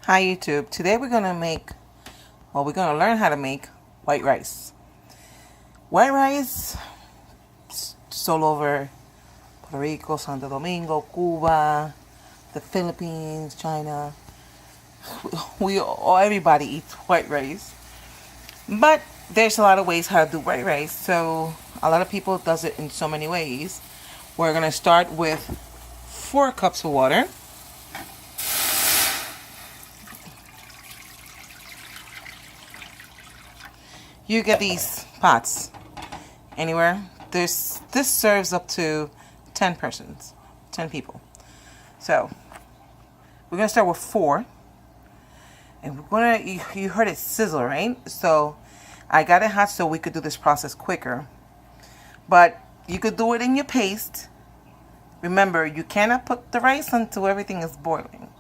Hi YouTube. Today we're gonna learn how to make white rice. White rice it's all over Puerto Rico, Santo Domingo, Cuba, the Philippines, China. Everybody eats white rice. But there's a lot of ways how to do white rice. So a lot of people does it in so many ways. We're gonna start with 4 cups of water. You get these pots anywhere. This serves up to 10 persons, 10 people. So we're gonna start with 4, and we're gonna. You heard it sizzle, right? So I got it hot so we could do this process quicker. But you could do it in your paste. Remember, you cannot put the rice until everything is boiling.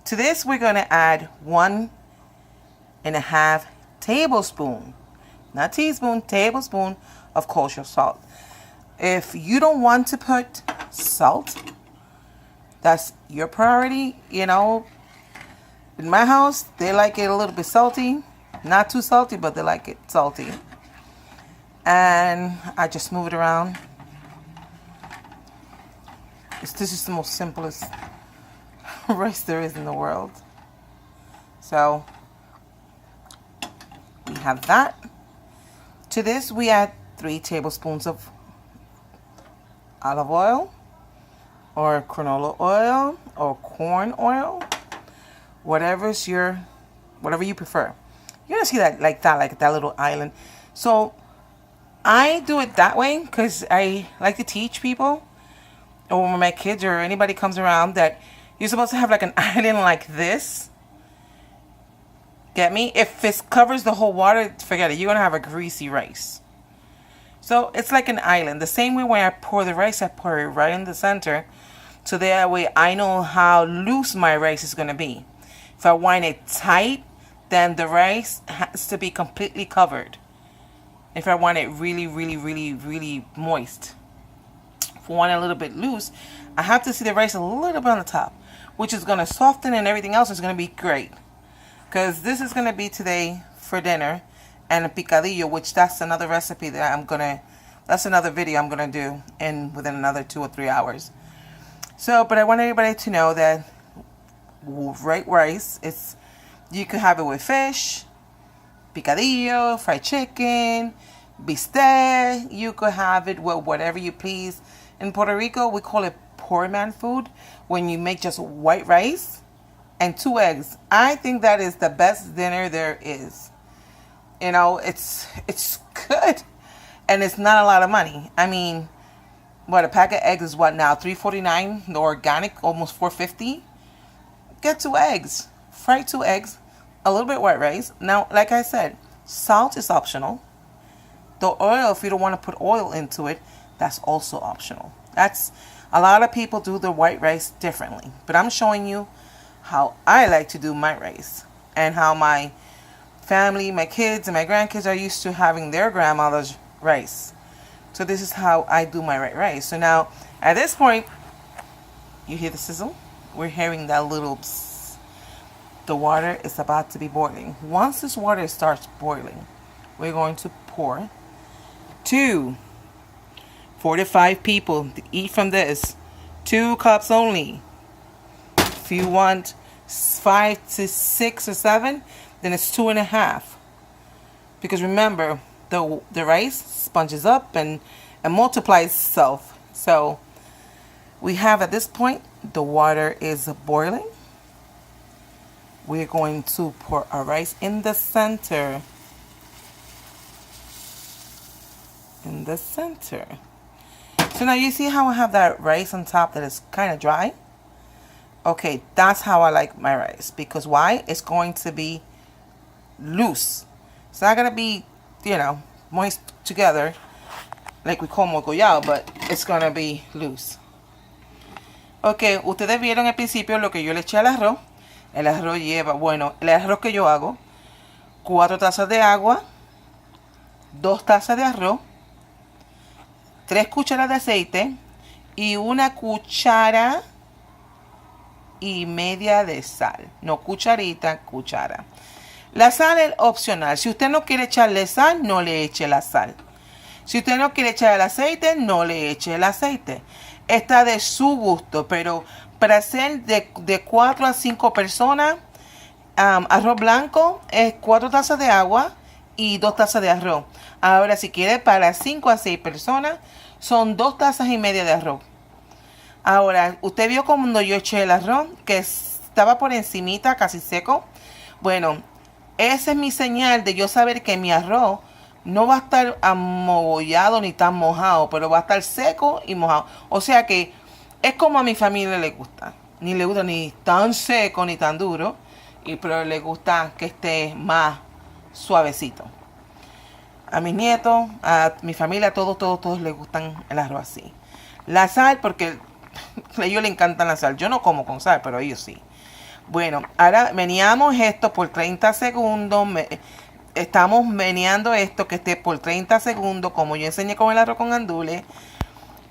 To this, we're gonna add 1.5 tablespoon, not teaspoon, tablespoon of kosher salt. If you don't want to put salt, that's your priority. You know, in my house, they like it a little bit salty, not too salty, but they like it salty. And I just move it around. This is the most simplest rice there is in the world. So we have that. To this, we add 3 tablespoons of olive oil, or canola oil, or corn oil, whatever you prefer. You're gonna see that like that little island. So I do it that way because I like to teach people, or when my kids or anybody comes around, that you're supposed to have like an island like this. Get me? If it covers the whole water, forget it. You're going to have a greasy rice. So it's like an island. The same way when I pour the rice, I pour it right in the center. So that way I know how loose my rice is going to be. If I want it tight, then the rice has to be completely covered. If I want it really, really, really, really moist. If I want it a little bit loose, I have to see the rice a little bit on the top, which is going to soften, and everything else is going to be great. Because this is going to be today for dinner, and a picadillo, which that's another recipe that that's another video I'm going to do within another 2 or 3 hours. So, but I want everybody to know that white rice, you could have it with fish, picadillo, fried chicken, bistec. You could have it with whatever you please. In Puerto Rico, we call it poor man food when you make just white rice and 2 eggs. I think that is the best dinner there is. You know, it's good, and it's not a lot of money. I mean, what, a pack of eggs is what now? $3.49. The organic, almost $4.50. Get 2 eggs, fry 2 eggs, a little bit white rice. Now, like I said, salt is optional. The oil, if you don't want to put oil into it, that's also optional. That's a lot of people do the white rice differently, but I'm showing you how I like to do my rice, and how my family, my kids and my grandkids are used to having their grandmother's rice. So this is how I do my white rice. So now at this point, you hear the sizzle. We're hearing that little psst. The water is about to be boiling. Once this water starts boiling, we're going to pour 4 to 5 people to eat from this. 2 cups only. If you want 5 to 6 or 7, then it's 2.5. Because remember, the rice sponges up and multiplies itself. So we have, at this point, the water is boiling. We're going to pour our rice in the center. In the center. So now you see how I have that rice on top that is kind of dry? Okay, that's how I like my rice. Because why? It's going to be loose. It's not going to be, moist together like we como collado, but it's going to be loose. Ok, ustedes vieron al principio lo que yo le eché al arroz. El arroz lleva, el arroz que yo hago, 4 tazas de agua, 2 tazas de arroz, 3 cucharadas de aceite y 1 cuchara y media de sal. No cucharita, cuchara. La sal es opcional. Si usted no quiere echarle sal, no le eche la sal. Si usted no quiere echar el aceite, no le eche el aceite. Está de su gusto, pero para hacer de 4 a 5 personas, arroz blanco es 4 tazas de agua y 2 tazas de arroz. Ahora, si quiere para 5 a 6 personas, son 2 tazas y media de arroz. Ahora, usted vio cuando yo eché el arroz, que estaba por encimita, casi seco. Bueno, esa es mi señal de yo saber que mi arroz no va a estar amogollado ni tan mojado, pero va a estar seco y mojado. O sea que es como a mi familia le gusta. Ni le gusta ni tan seco ni tan duro, pero le gusta que esté más suavecito. A mis nietos, a mi familia, todos les gustan el arroz así. La sal, porque a ellos les encanta la sal. Yo no como con sal, pero ellos sí. Bueno, ahora meneamos esto por 30 segundos. Estamos meneando esto que esté por 30 segundos, como yo enseñé con el arroz con gandules.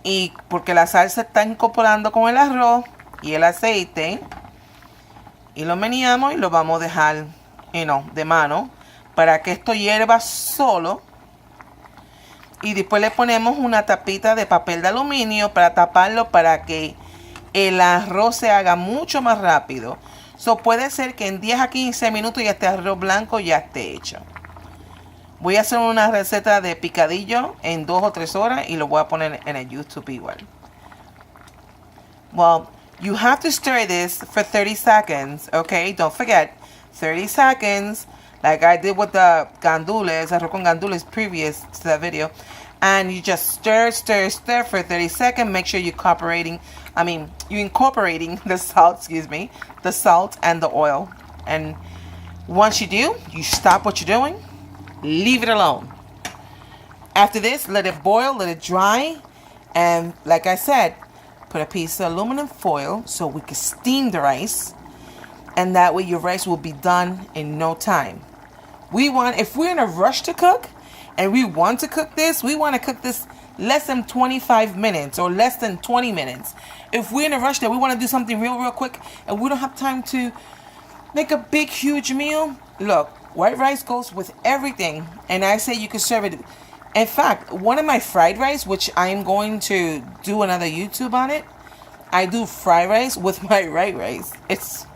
Y porque la sal se está incorporando con el arroz y el aceite. Y lo meneamos y lo vamos a dejar de mano para que esto hierva solo. Y después le ponemos una tapita de papel de aluminio para taparlo para que el arroz se haga mucho más rápido. Puede ser que en 10 a 15 minutos ya este arroz blanco ya esté hecho. Voy a hacer una receta de picadillo en 2 o 3 horas y lo voy a poner en el YouTube igual. Well, you have to stir this for 30 seconds, okay? Don't forget, 30 seconds, like I did with the gandules, arroz con gandules previous to that video. And you just stir for 30 seconds. Make sure you're incorporating the salt, the salt and the oil. And once you do, you stop what you're doing, leave it alone. After this, let it boil, let it dry. And like I said, put a piece of aluminum foil so we can steam the rice. And that way your rice will be done in no time. If we're in a rush to cook, and we want to cook this, we want to cook this less than 25 minutes or less than 20 minutes. If we're in a rush that we want to do something real quick and we don't have time to make a big, huge meal, look, white rice goes with everything. And I say you can serve it. In fact, one of my fried rice, which I'm going to do another YouTube on it, I do fried rice with my white rice. It's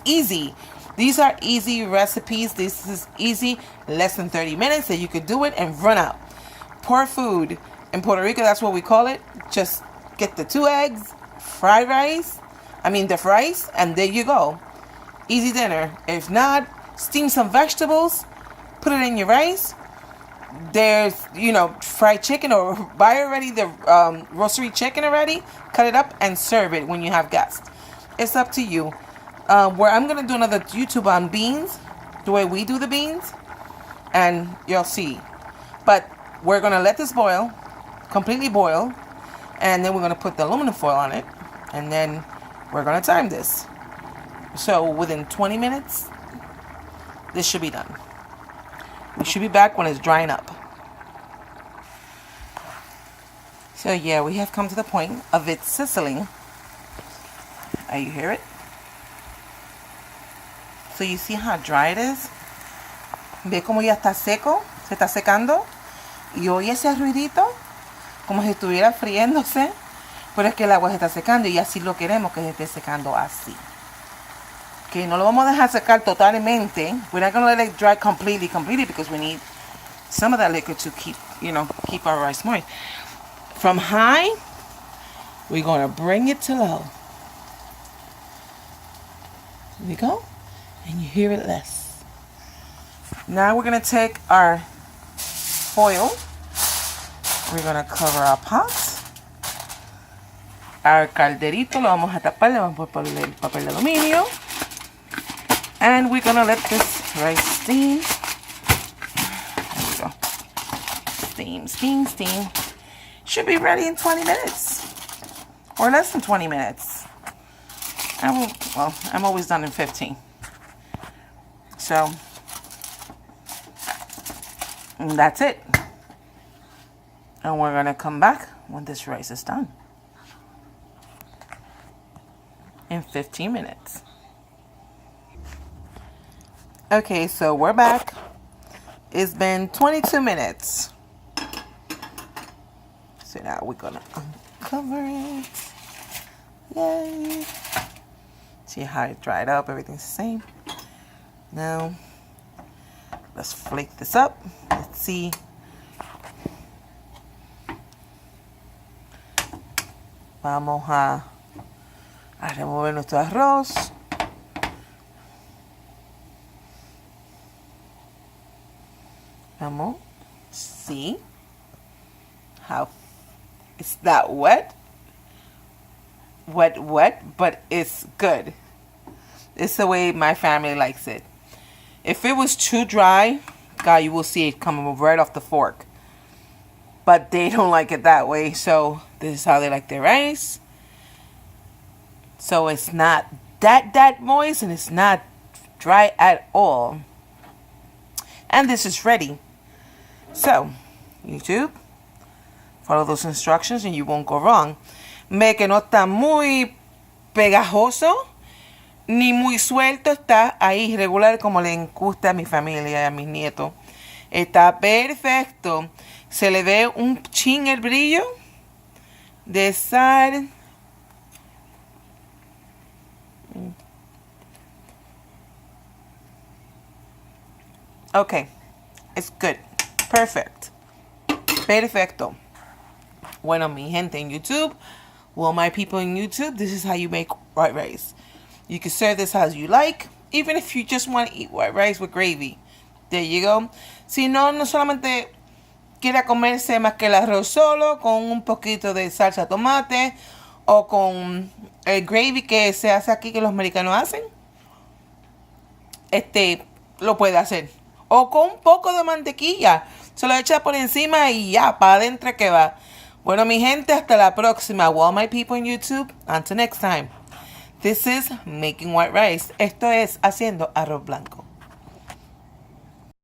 easy. These are easy recipes. This is easy, less than 30 minutes that you could do it and run out. Poor food. In Puerto Rico, that's what we call it. Just get the 2 eggs, the rice, and there you go. Easy dinner. If not, steam some vegetables, put it in your rice. There's, fried chicken, or buy already the roastery chicken already, cut it up and serve it when you have guests. It's up to you. Where I'm going to do another YouTube on beans, the way we do the beans, and you'll see. But we're going to let this boil, completely boil, and then we're going to put the aluminum foil on it, and then we're going to time this. So within 20 minutes, this should be done. We should be back when it's drying up. So yeah, we have come to the point of it sizzling. You hear it? So you see how dry it is? Ve como ya está seco, se está secando. Y oye ese ruidito, como si estuviera friéndose. Pero es que el agua se está secando y así lo queremos que se esté secando así. Que no lo vamos a dejar secar totalmente. We're not going to let it dry completely because we need some of that liquid to keep our rice moist. From high, we're going to bring it to low. There we go. And you hear it less. Now we're going to take our foil. We're going to cover our pot. Our calderito lo vamos a tapar. Le vamos a poner el papel de aluminio. And we're going to let this rice steam. There we go. Steam. Should be ready in 20 minutes. Or less than 20 minutes. I'm always done in 15. So, that's it. And we're going to come back when this rice is done. in 15 minutes. Okay, so we're back. It's been 22 minutes. So now we're gonna uncover it. Yay. See how it dried up, everything's the same. Now, let's flake this up. Let's see. Vamos a remover nuestro arroz. Vamos. See how it's not wet, but it's good. It's the way my family likes it. If it was too dry, God, you will see it coming right off the fork. But they don't like it that way, so this is how they like their rice. So it's not that moist, and it's not dry at all. And this is ready. So, YouTube, follow those instructions and you won't go wrong. Ve que no está muy pegajoso ni muy suelto, está ahí regular como le gusta a mi familia y a mis nietos. Está perfecto. Se le ve un chin el brillo de sal. Okay, it's good. Perfect. Perfecto. Bueno, mi gente in YouTube, well, my people in YouTube, this is how you make white rice. You can serve this as you like, even if you just want to eat white rice with gravy. There you go. Si no, no solamente quiera comerse más que el arroz solo, con un poquito de salsa de tomate, o con el gravy que se hace aquí, que los americanos hacen, lo puede hacer. O con un poco de mantequilla. Se lo echa por encima y ya, para adentro que va. Bueno, mi gente, hasta la próxima. Well, my people in YouTube, until next time. This is making white rice. Esto es haciendo arroz blanco.